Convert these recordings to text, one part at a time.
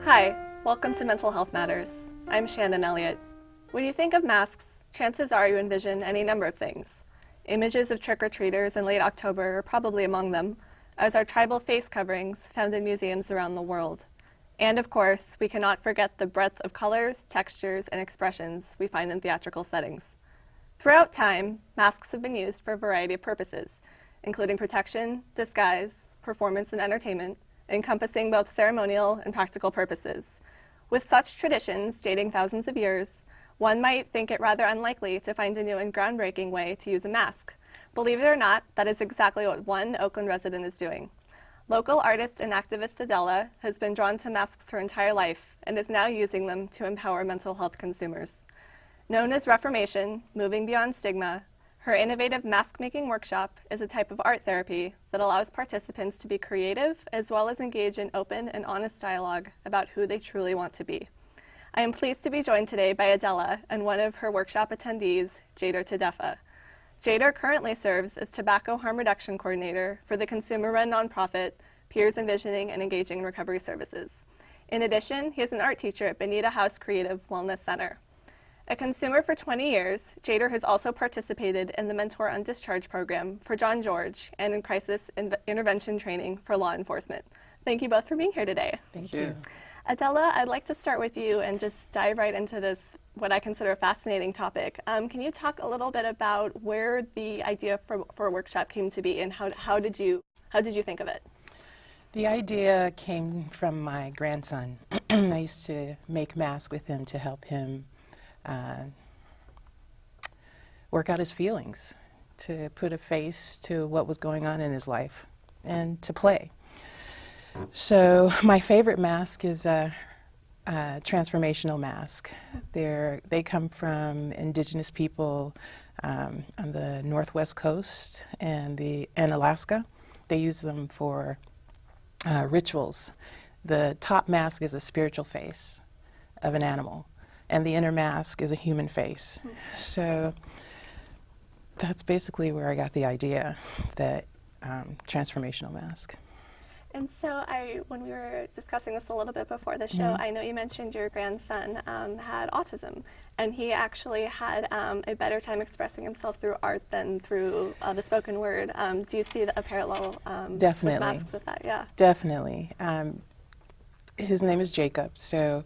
Hi, welcome to Mental Health Matters. I'm Shannon Eliot. When you think of masks, chances are you envision any number of things. Images of trick-or-treaters in late October are probably among them, as are tribal face coverings found in museums around the world. And of course, we cannot forget the breadth of colors, textures, and expressions we find in theatrical settings. Throughout time, masks have been used for a variety of purposes, including protection, disguise, performance, and entertainment, encompassing both ceremonial and practical purposes. With such traditions dating thousands of years, one might think it rather unlikely to find a new and groundbreaking way to use a mask. Believe it or not, that is exactly what one Oakland resident is doing. Local artist and activist Adella has been drawn to masks her entire life and is now using them to empower mental health consumers. Known as Reformation, Moving Beyond Stigma, her innovative mask-making workshop is a type of art therapy that allows participants to be creative as well as engage in open and honest dialogue about who they truly want to be. I am pleased to be joined today by Adella and one of her workshop attendees, Jader Tadefa. Jader currently serves as Tobacco Harm Reduction Coordinator for the consumer-run nonprofit Peers Envisioning and Engaging in Recovery Services. In addition, he is an art teacher at Bonita House Creative Wellness Center. A consumer for 20 years, Jader has also participated in the Mentor on Discharge program for John George and in crisis intervention training for law enforcement. Thank you both for being here today. Thank you. Adella, I'd like to start with you and just dive right into this, what I consider a fascinating topic. Can you talk a little bit about where the idea for a workshop came to be and how did you think of it? The idea came from my grandson. I used to make masks with him to help him work out his feelings, to put a face to what was going on in his life, and to play. So my favorite mask is a transformational mask. They come from indigenous people on the northwest coast and Alaska. They use them for rituals. The top mask is a spiritual face of an animal, and the inner mask is a human face. So that's basically where I got the idea, that transformational mask. And so when we were discussing this a little bit before the show, I know you mentioned your grandson had autism, and he actually had a better time expressing himself through art than through the spoken word. Do you see a parallel Definitely. with masks with that? Yeah. Definitely. His name is Jacob, so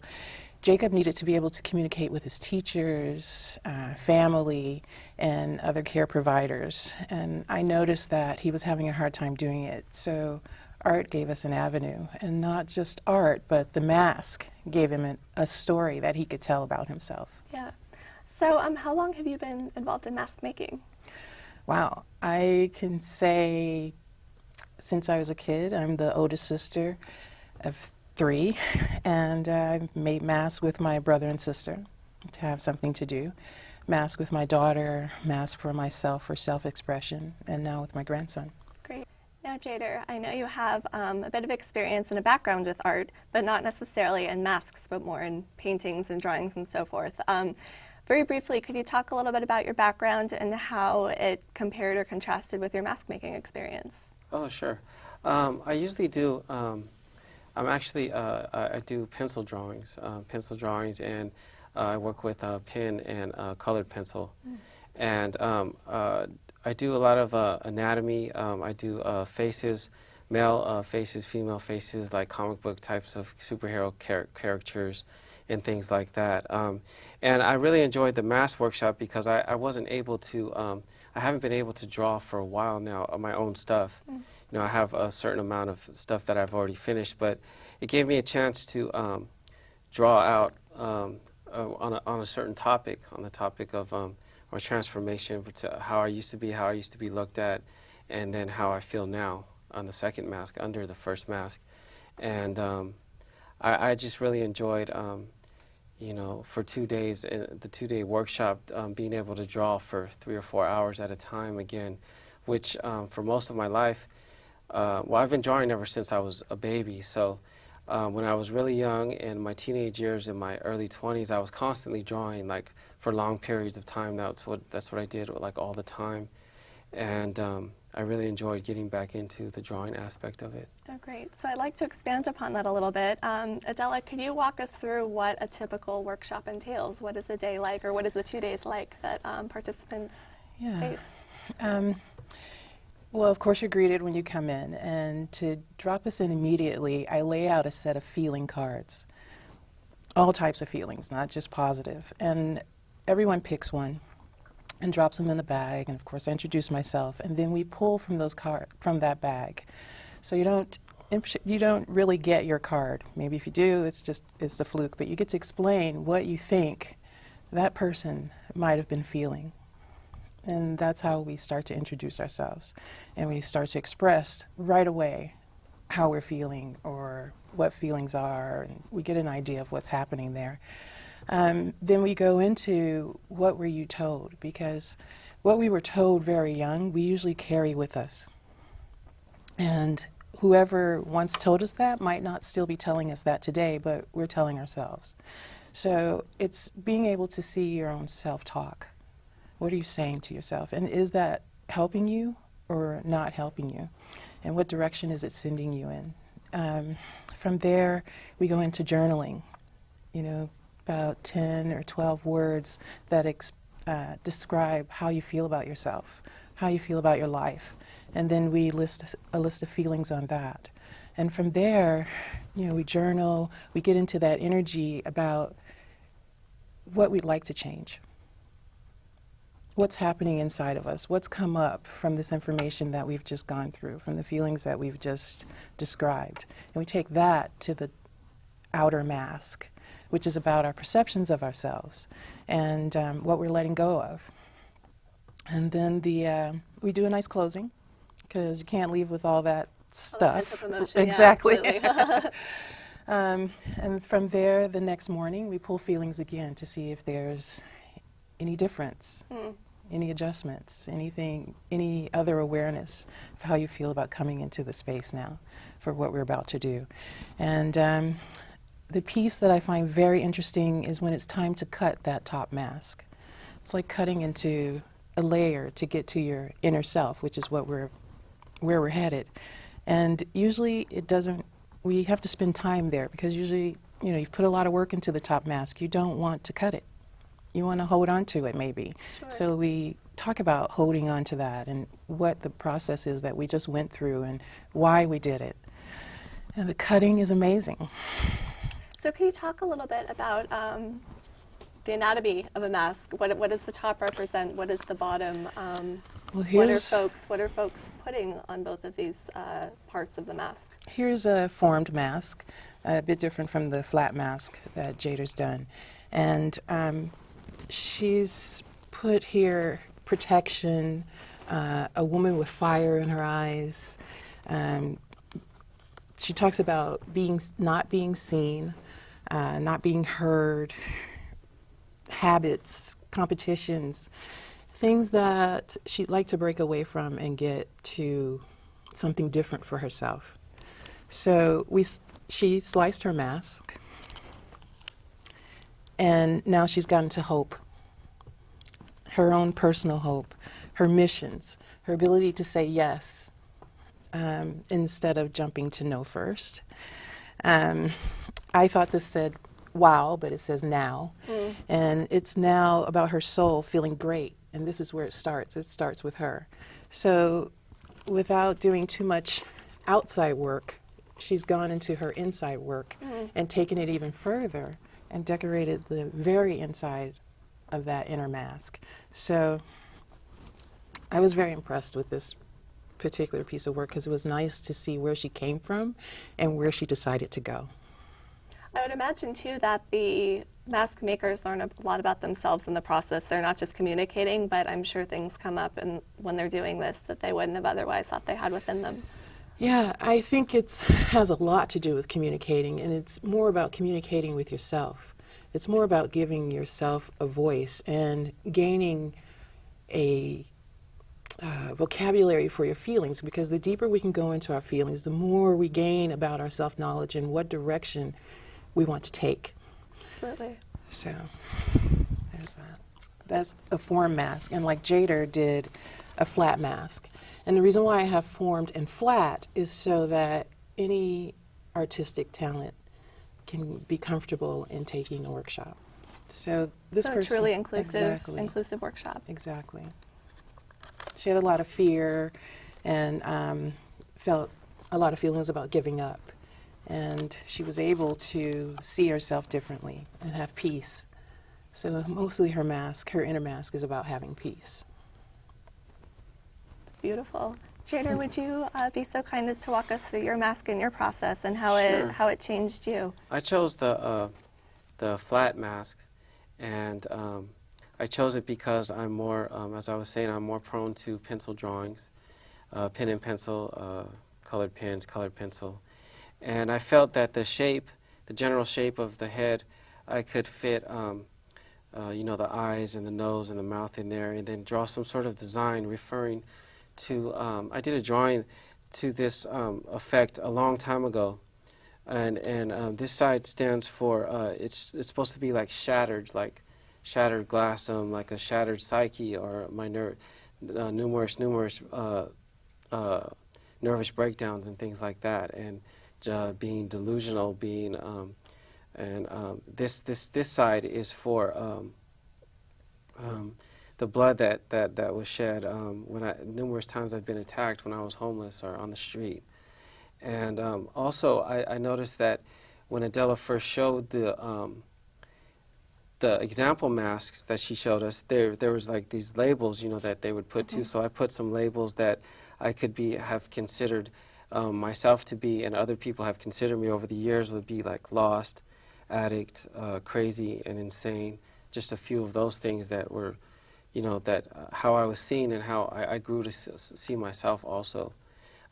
Jacob needed to be able to communicate with his teachers, family, and other care providers. And I noticed that he was having a hard time doing it. So art gave us an avenue, and not just art, but the mask gave him a story that he could tell about himself. Yeah. So how long have you been involved in mask making? Wow. I can say since I was a kid. I'm the oldest sister of 3, and I've made masks with my brother and sister to have something to do. Mask with my daughter, mask for myself for self-expression, and now with my grandson. Great. Now, Jader, I know you have a bit of experience and a background with art, but not necessarily in masks, but more in paintings and drawings and so forth. Very briefly, could you talk a little bit about your background and how it compared or contrasted with your mask making experience? Oh, sure. I usually do. I do pencil drawings, and I work with pen and colored pencil. And I do a lot of anatomy. I do faces, male faces, female faces, like comic book types of superhero characters and things like that. And I really enjoyed the mask workshop because I wasn't able to, I haven't been able to draw for a while now of my own stuff. You know, I have a certain amount of stuff that I've already finished, but it gave me a chance to draw out on a certain topic, on the topic of my transformation, to how I used to be looked at, and then how I feel now on the second mask, under the first mask. And I just really enjoyed, you know, for 2 days, the 2-day workshop, being able to draw for 3 or 4 hours at a time again, which for most of my life, well, I've been drawing ever since I was a baby. So when I was really young, in my teenage years, in my early 20s, I was constantly drawing, like for long periods of time. That's what I did, like all the time. And I really enjoyed getting back into the drawing aspect of it. Oh, great. So I'd like to expand upon that a little bit. Adella, could you walk us through what a typical workshop entails? What is a day like, or what is the 2 days like that participants face? Well, of course, you're greeted when you come in, and to drop us in immediately, I lay out a set of feeling cards. All types of feelings, not just positive. And everyone picks one and drops them in the bag, and of course I introduce myself, and then we pull from from that bag. So you don't really get your card. Maybe if you do, it's the fluke, but you get to explain what you think that person might have been feeling. And that's how we start to introduce ourselves, and we start to express right away how we're feeling or what feelings are, and we get an idea of what's happening there. Then we go into what were you told, because what we were told very young, we usually carry with us. And whoever once told us that might not still be telling us that today, but we're telling ourselves. So it's being able to see your own self-talk. What are you saying to yourself? And is that helping you or not helping you? And what direction is it sending you in? From there, we go into journaling, about 10 or 12 words that describe how you feel about yourself, how you feel about your life. And then we list a list of feelings on that. And from there, we journal, we get into that energy about what we'd like to change. What's happening inside of us? What's come up from this information that we've just gone through, from the feelings that we've just described? And we take that to the outer mask, which is about our perceptions of ourselves and what we're letting go of. And then we do a nice closing, because you can't leave with all that stuff. Emotion, exactly. Yeah, and from there, the next morning, we pull feelings again to see if there's any difference, any adjustments, any other awareness of how you feel about coming into the space now for what we're about to do. And the piece that I find very interesting is when it's time to cut that top mask. It's like cutting into a layer to get to your inner self, which is where we're headed. And usually we have to spend time there, because usually, you've put a lot of work into the top mask. You don't want to cut it. You want to hold on to it, maybe. Sure. So we talk about holding on to that and what the process is that we just went through and why we did it. And the cutting is amazing. So can you talk a little bit about the anatomy of a mask? What does the top represent? What is the bottom? What are folks putting on both of these parts of the mask? Here's a formed mask, a bit different from the flat mask that Jader's done. And she's put here protection, a woman with fire in her eyes. She talks about not being seen, not being heard, habits, competitions, things that she'd like to break away from and get to something different for herself. So she sliced her mask, and now she's gotten to hope, her own personal hope, her missions, her ability to say yes instead of jumping to no first. I thought this said wow, but it says now. And it's now about her soul feeling great, and this is where it starts. It starts with her. So without doing too much outside work, she's gone into her inside work and taken it even further and decorated the very inside of that inner mask. So I was very impressed with this particular piece of work, because it was nice to see where she came from and where she decided to go. I would imagine, too, that the mask makers learn a lot about themselves in the process. They're not just communicating, but I'm sure things come up when they're doing this that they wouldn't have otherwise thought they had within them. Yeah, I think it has a lot to do with communicating, and it's more about communicating with yourself. It's more about giving yourself a voice and gaining a vocabulary for your feelings, because the deeper we can go into our feelings, the more we gain about our self-knowledge and what direction we want to take. Absolutely. So there's that. That's a form mask. And like Jader did a flat mask. And the reason why I have formed and flat is so that any artistic talent can be comfortable in taking a workshop. So this So person, truly inclusive, exactly, inclusive workshop. exactly. She had a lot of fear and felt a lot of feelings about giving up. And she was able to see herself differently and have peace. So mostly her mask, her inner mask, is about having peace. It's beautiful. Jader, would you be so kind as to walk us through your mask and your process and how Sure. it changed you? I chose the flat mask, and I chose it because I'm more, as I was saying, I'm more prone to pencil drawings, pen and pencil, colored pens, colored pencil. And I felt that the shape, the general shape of the head, I could fit, you know, the eyes and the nose and the mouth in there, and then draw some sort of design referring to, I did a drawing to this effect a long time ago. And this side stands for, it's supposed to be like shattered glass, like a shattered psyche, or my numerous nervous breakdowns and things like that, and being delusional, being, this side is for the blood that was shed when numerous times I've been attacked when I was homeless or on the street. And also, I noticed that when Adella first showed the example masks that she showed us, there was like these labels, you know, that they would put to. So I put some labels that I could have considered myself to be, and other people have considered me over the years, would be like lost, addict, crazy, and insane. Just a few of those things that were, you know, that how I was seen and how I grew to see myself also.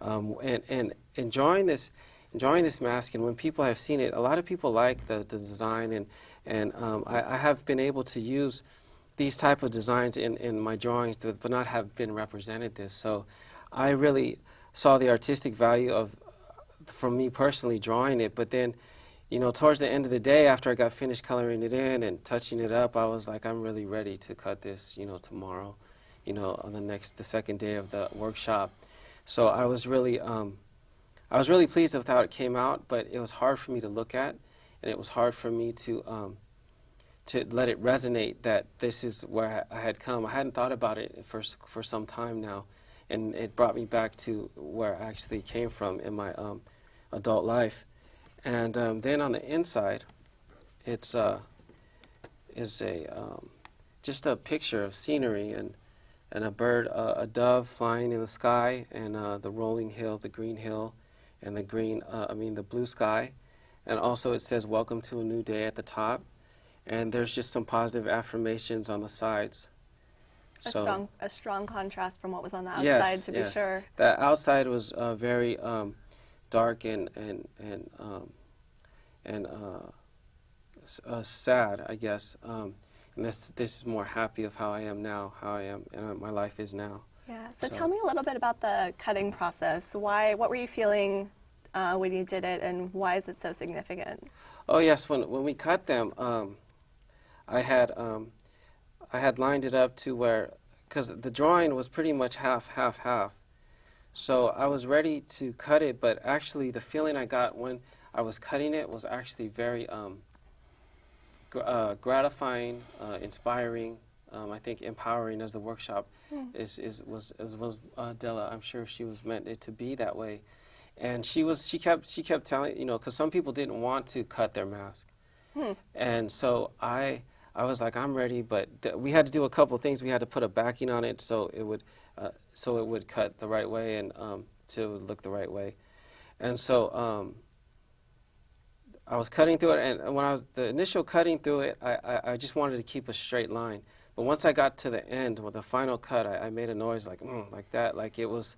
And enjoying this mask, and when people have seen it, a lot of people like the design, and I have been able to use these type of designs in my drawings, but not have been represented this. So I really saw the artistic value of, from me personally, drawing it. But then, you know, towards the end of the day, after I got finished coloring it in and touching it up, I was like, I'm really ready to cut this, you know, tomorrow, you know, on the second day of the workshop. So I was really pleased with how it came out, but it was hard for me to look at, and it was hard for me to let it resonate that this is where I had come. I hadn't thought about it for some time now, and it brought me back to where I actually came from in my adult life. And then on the inside, it's just a picture of scenery and a bird, a dove flying in the sky, and the rolling hill, the green hill, and the blue sky. And also it says, "Welcome to a new day" at the top. And there's just some positive affirmations on the sides. A strong contrast from what was on the outside, Yes, to be yes. sure. The outside was very dark and sad, I guess. And this is more happy of how I am now, how I am, and my life is now. Yeah. So tell me a little bit about the cutting process. What were you feeling when you did it, and why is it so significant? Oh yes, when we cut them, I had lined it up to where, because the drawing was pretty much half. So I was ready to cut it, but actually the feeling I got when I was cutting it was actually very gratifying, inspiring, I think empowering, as the workshop was Adella. I'm sure she was meant it to be that way. And she kept telling, you know, because some people didn't want to cut their mask. And so I was like, I'm ready, but we had to do a couple things. We had to put a backing on it so it would cut the right way and to look the right way. And so I was cutting through it, and when I was the initial cutting through it, I just wanted to keep a straight line. But once I got to the end with the final cut, I made a noise like that, like it was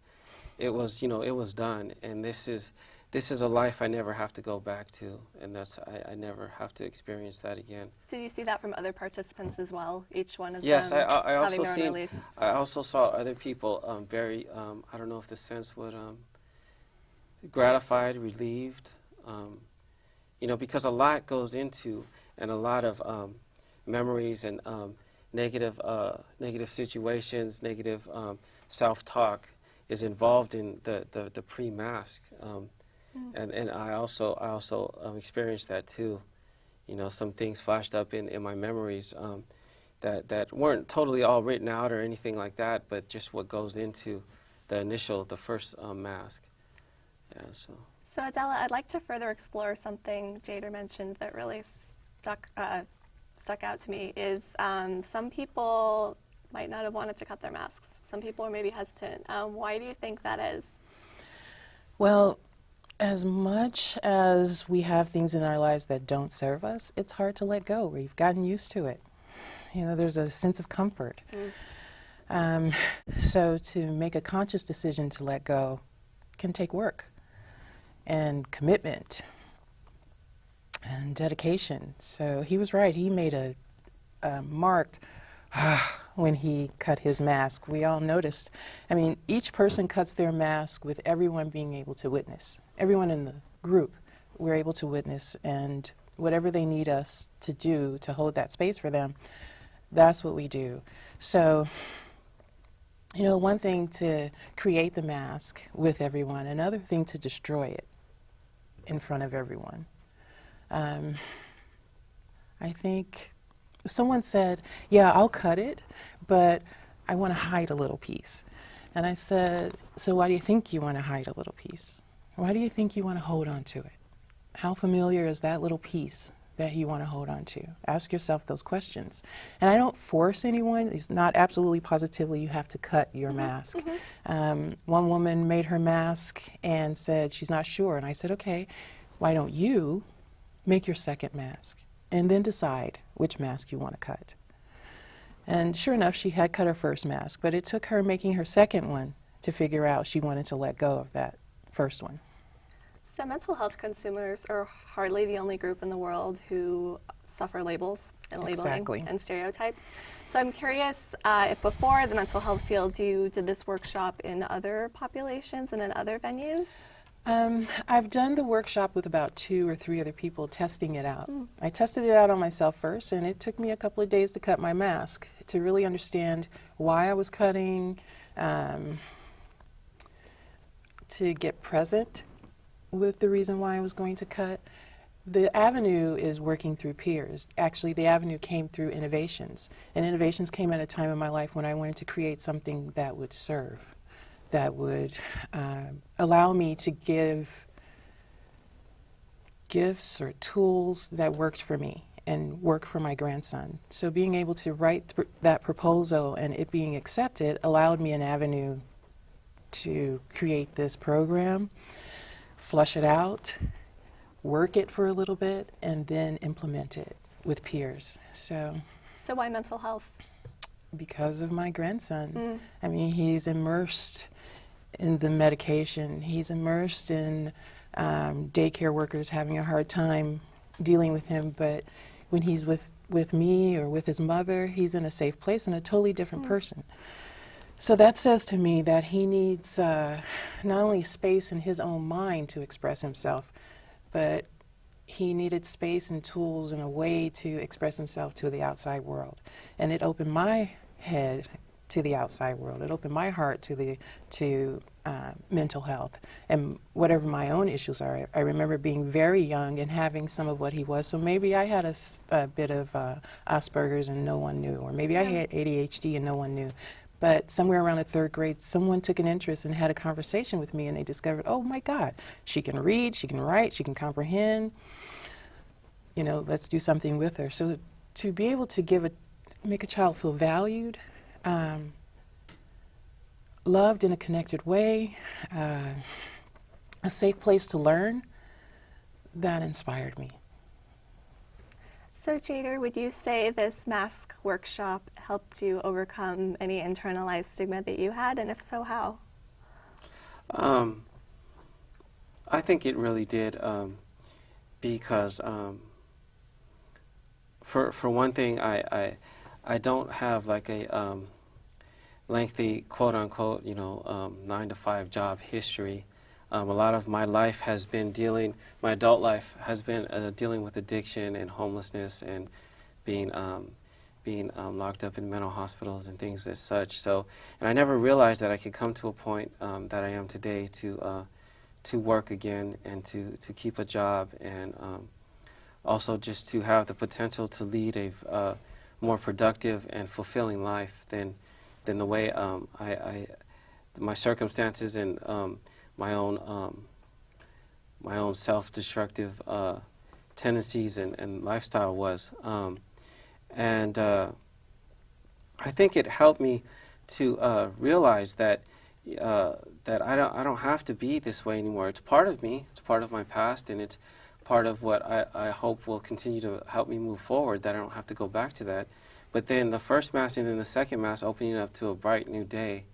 you know, it was done. And this is a life I never have to go back to, and I never have to experience that again. Did you see that from other participants as well? Each one of yes, them I also having their own relief? I also saw other people very I don't know if the sense would gratified, relieved, you know, because a lot goes into, and a lot of memories and negative situations, negative self-talk is involved in the pre-mask. And I also experienced that too. You know, some things flashed up in my memories that weren't totally all written out or anything like that, but just what goes into the first mask. Yeah, so. So Adella, I'd like to further explore something Jader mentioned that really stuck out to me is some people might not have wanted to cut their masks. Some people are maybe hesitant. Why do you think that is? Well, as much as we have things in our lives that don't serve us, it's hard to let go. We've gotten used to it. You know, there's a sense of comfort. So to make a conscious decision to let go can take work and commitment and dedication. So he was right. He made a marked when he cut his mask. We all noticed. I mean, each person cuts their mask with everyone being able to witness. Everyone in the group, we're able to witness, and whatever they need us to do to hold that space for them, that's what we do. So, you know, one thing to create the mask with everyone, another thing to destroy it in front of everyone. I think someone said, yeah, I'll cut it, but I want to hide a little piece. And I said, so why do you think you want to hide a little piece? Why do you think you want to hold on to it? How familiar is that little piece that you want to hold on to? Ask yourself those questions. And I don't force anyone. It's not absolutely positively you have to cut your mask. One woman made her mask and said she's not sure. And I said, okay, why don't you make your second mask and then decide which mask you want to cut? And sure enough, she had cut her first mask, but it took her making her second one to figure out she wanted to let go of that first one. So mental health consumers are hardly the only group in the world who suffer labels and labeling and stereotypes. So I'm curious if before the mental health field you did this workshop in other populations and in other venues? I've done the workshop with about 2 or 3 other people testing it out. I tested it out on myself first, and it took me a couple of days to cut my mask to really understand why I was cutting, to get present with the reason why I was going to cut. The avenue is working through peers. Actually, the avenue came through innovations, and innovations came at a time in my life when I wanted to create something that would serve, that would allow me to give gifts or tools that worked for me and work for my grandson. So being able to write that proposal and it being accepted allowed me an avenue to create this program, flush it out, work it for a little bit, and then implement it with peers. So why mental health? Because of my grandson. I mean, he's immersed in the medication. He's immersed in daycare workers having a hard time dealing with him, but when he's with me or with his mother, he's in a safe place and a totally different person. So that says to me that he needs not only space in his own mind to express himself, but he needed space and tools and a way to express himself to the outside world. And it opened my head to the outside world. It opened my heart to mental health and whatever my own issues are. I remember being very young and having some of what he was. So maybe I had a bit of Asperger's and no one knew, or maybe I had ADHD and no one knew. But somewhere around the 3rd grade, someone took an interest and had a conversation with me, and they discovered, oh my God, she can read, she can write, she can comprehend. You know, let's do something with her. So to be able to make a child feel valued, loved in a connected way, a safe place to learn, that inspired me. So Jader, would you say this mask workshop helped you overcome any internalized stigma that you had, and if so, how? I think it really did, because for one thing, I don't have like a lengthy quote unquote 9-to-5 job history. A lot of my life has been my adult life has been dealing with addiction and homelessness and being being locked up in mental hospitals and things as such. So, and I never realized that I could come to a point that I am today to work again and to keep a job, and also just to have the potential to lead a more productive and fulfilling life than the way my circumstances and my own self-destructive tendencies and lifestyle was. And I think it helped me to realize that that I don't have to be this way anymore. It's part of me. It's part of my past, and it's part of what I hope will continue to help me move forward, that I don't have to go back to that. But then the first Mass and then the second Mass opening up to a bright new day.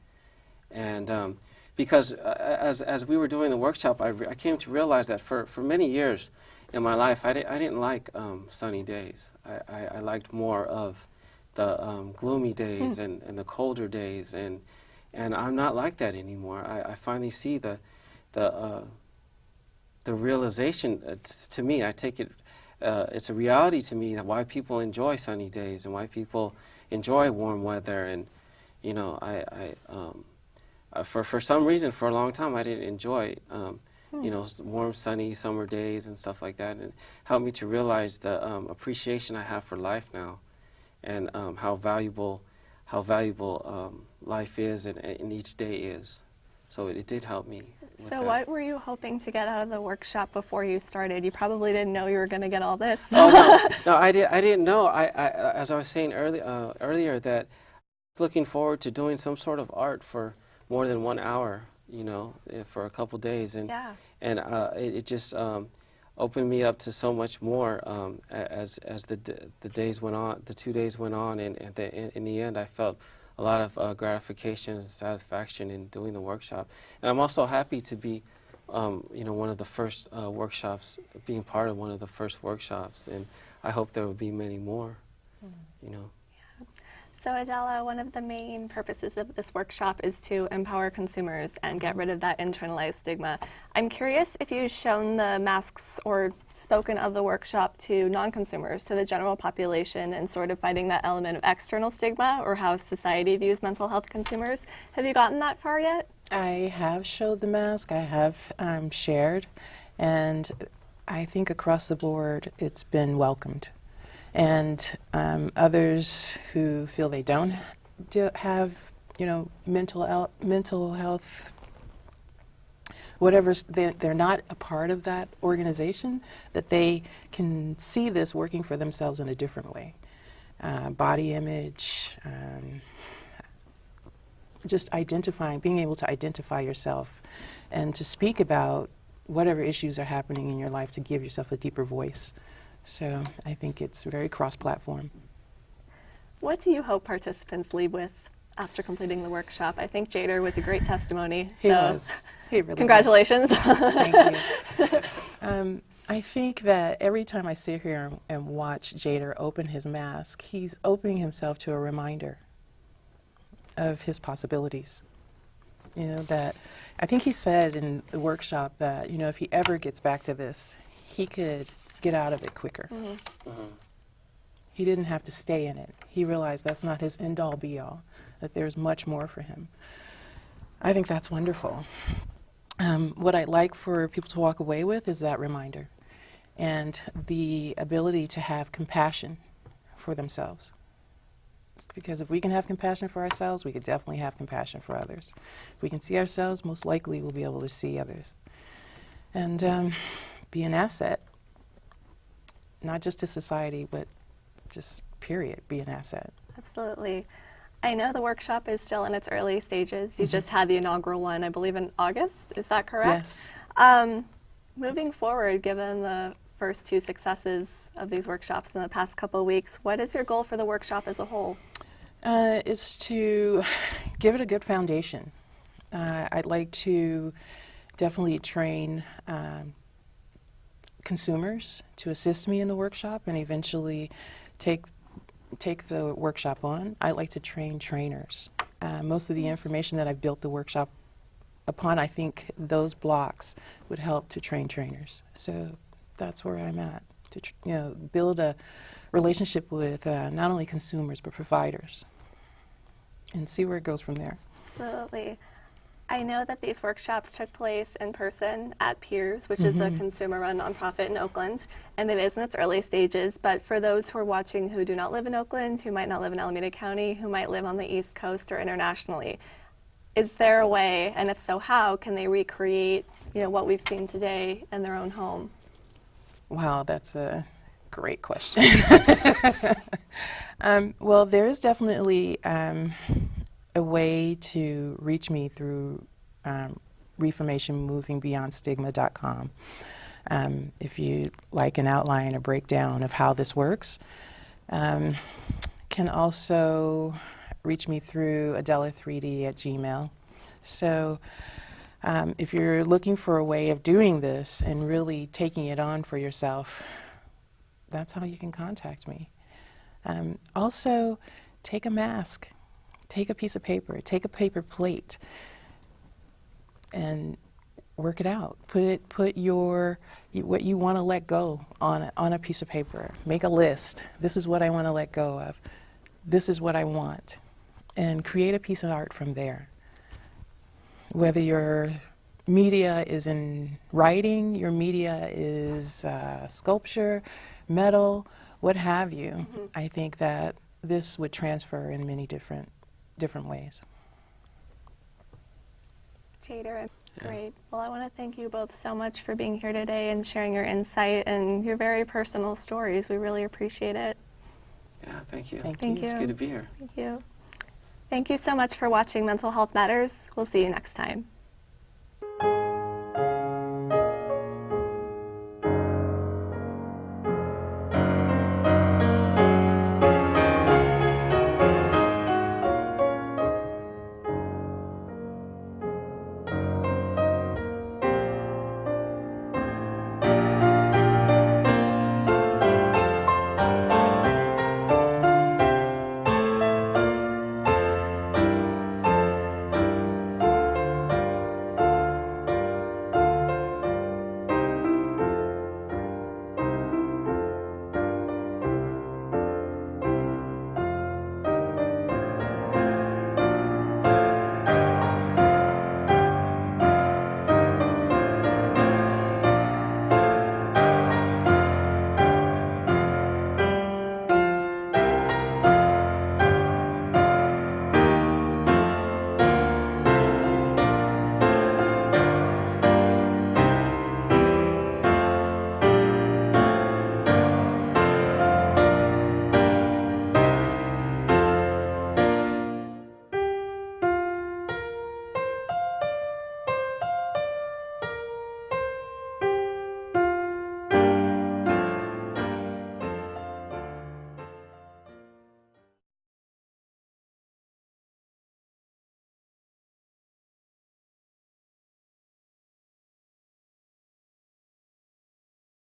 And because as we were doing the workshop, I came to realize that for many years in my life, I didn't like sunny days. I liked more of the gloomy days and the colder days, and I'm not like that anymore. I finally see the realization. To me, I take it. It's a reality to me that why people enjoy sunny days and why people enjoy warm weather. And you know, for some reason, for a long time, I didn't enjoy you know, warm, sunny summer days and stuff like that. And it helped me to realize the appreciation I have for life now, and how valuable life is and each day is. So it did help me. So what were you hoping to get out of the workshop before you started? You probably didn't know you were going to get all this. Oh, no, I didn't know. As I was saying earlier, that I was looking forward to doing some sort of art for more than 1 hour, you know, for a couple days, and it just opened me up to so much more as the days went on, the 2 days went on, and in the end, I felt a lot of gratification and satisfaction in doing the workshop. And I'm also happy to be, you know, one of the first workshops, being part of one of the first workshops, and I hope there will be many more, you know. So Adella, one of the main purposes of this workshop is to empower consumers and get rid of that internalized stigma. I'm curious if you've shown the masks or spoken of the workshop to non-consumers, to the general population, and sort of finding that element of external stigma or how society views mental health consumers. Have you gotten that far yet? I have showed the mask, I have shared, and I think across the board it's been welcomed. And others who feel they don't have, you know, mental health, whatever's, they're not a part of that organization, that they can see this working for themselves in a different way. Body image, just identifying, being able to identify yourself and to speak about whatever issues are happening in your life, to give yourself a deeper voice. So I think it's very cross-platform. What do you hope participants leave with after completing the workshop? I think Jader was a great testimony. He was. He really congratulations. was. Thank you. I think that every time I sit here and watch Jader open his mask, he's opening himself to a reminder of his possibilities. You know, that I think he said in the workshop that, you know, if he ever gets back to this, he could get out of it quicker. He didn't have to stay in it. He realized that's not his end-all be-all, that there's much more for him. I think that's wonderful. What I'd like for people to walk away with is that reminder and the ability to have compassion for themselves. Because if we can have compassion for ourselves, we could definitely have compassion for others. If we can see ourselves, most likely we'll be able to see others. And be an asset, not just to society, but just period, be an asset. Absolutely. I know the workshop is still in its early stages. You just had the inaugural one, I believe, in August. Is that correct? Yes. Moving forward, given the first 2 successes of these workshops in the past couple of weeks, what is your goal for the workshop as a whole? It's to give it a good foundation. I'd like to definitely train consumers to assist me in the workshop and eventually take the workshop on. I'd like to train trainers. Most of the information that I've built the workshop upon, I think those blocks would help to train trainers. So that's where I'm at to build a relationship with not only consumers but providers, and see where it goes from there. Absolutely. I know that these workshops took place in person at Peers, which is a consumer-run nonprofit in Oakland, and it is in its early stages. But for those who are watching who do not live in Oakland, who might not live in Alameda County, who might live on the East Coast or internationally, is there a way, and if so, how can they recreate, what we've seen today in their own home? Wow, that's a great question. Well, there's definitely a way to reach me through reformationmovingbeyondstigma.com. If you'd like an outline or breakdown of how this works, can also reach me through Adella3D@gmail. So if you're looking for a way of doing this and really taking it on for yourself, that's how you can contact me. Also, take a mask. Take a piece of paper, take a paper plate, and work it out. Put what you want to let go on a piece of paper. Make a list. This is what I want to let go of. This is what I want. And create a piece of art from there. Whether your media is in writing, your media is sculpture, metal, what have you, I think that this would transfer in many different ways. Jader, great. Well, I want to thank you both so much for being here today and sharing your insight and your very personal stories. We really appreciate it. Yeah, thank you. Thank you. It's good to be here. Thank you. Thank you so much for watching Mental Health Matters. We'll see you next time.